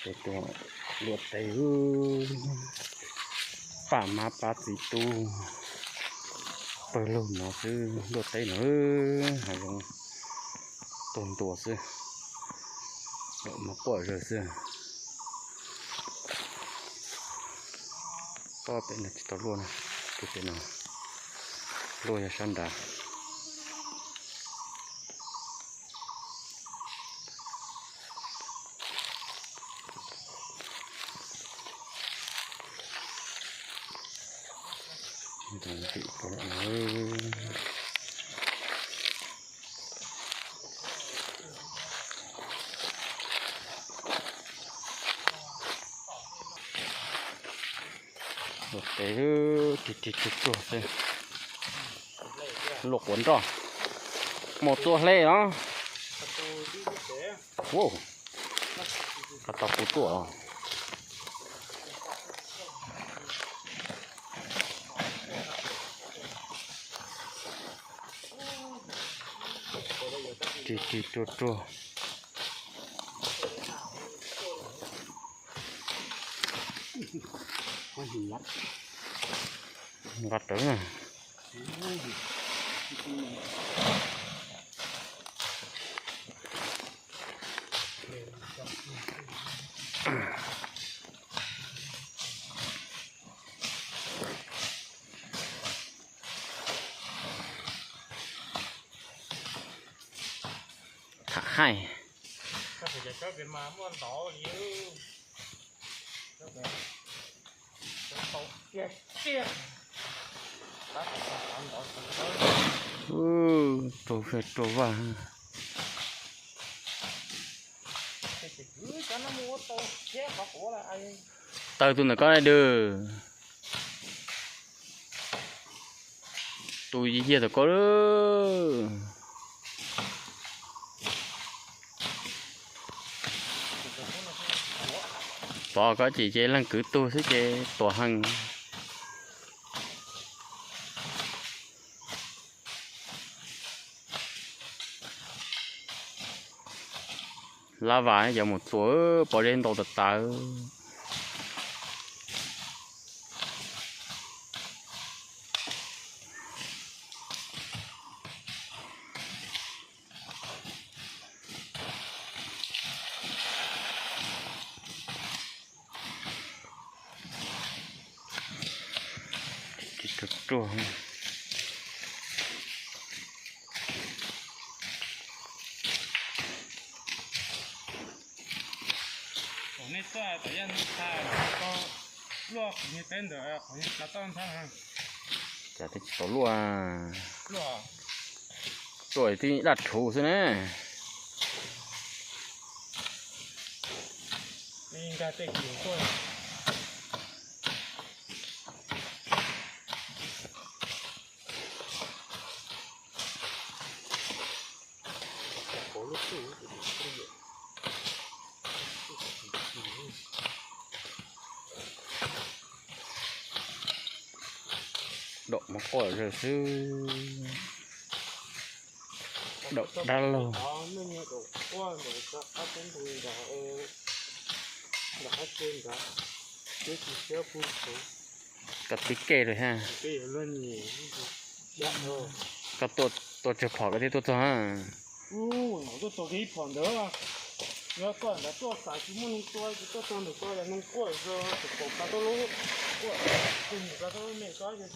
ตัวรวดไตป่ามาปลาสีตูเปิดลมเนาะซื้อรวดไตเนาะหาลงต้นตัวซื้อมาปล่อยเลยซื้อก็เป็นตัวรวดนะตัวเป็นเนาะรวดชันดาตัวติดตัวหลบไปติดตัวเลยหลบวนต่อหมดตัวเลยเนาะโว้กระตับตัวติดตัวมันหินรัดตัวน่ะให้ก็จะชอบเป็นมาม้วนต่ออยู่ก็แบบตกเจี๊ยตัดตามต่อตัวเฟดตัวว่าตายตัวไหนก็ได้เด้อตัวยี่เหี้ยตัวก็เด้อbỏ có chỉ chế lăng cứ tu sức chế tổ hằng lá vải giờ một số bỏ lên tổ tật tờตัวนี่ตัวแต่ยันท่าก็ลวกมีเป็นเดี๋ยวของกระต้อนท่าจะติดตัวลวกตัวที่ดัดถูใช่ไหมนี่การเตะกิ่งตัวดอกมะกอกเลยซื้อดอกดาโลกับติ๊กเกอร์เลยฮะกับตัวจะพอกันที่ตัวฮะตัวที่ผ่อนเด้อแล้วก่อนแล้วตัวสายที่มันตัวตัวหนึ่งตัวแล้วมันกล้วยก็ตกปลาตัวลูกกล้วยกินปลาตัวไม่ก็จะ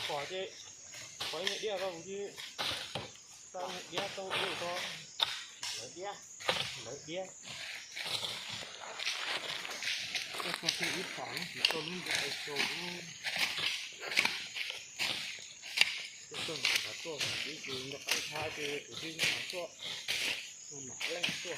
ขอเจ๊ขอเดียวก็บางทีตั้งเดียวตัวลูกก็เดียวตัวที่ผ่อนตัวลูกจะไปโชว์ตัวหมาตัวที่จริงจะไปท้ายตัวที่หมาตัวหมาเล่นตัว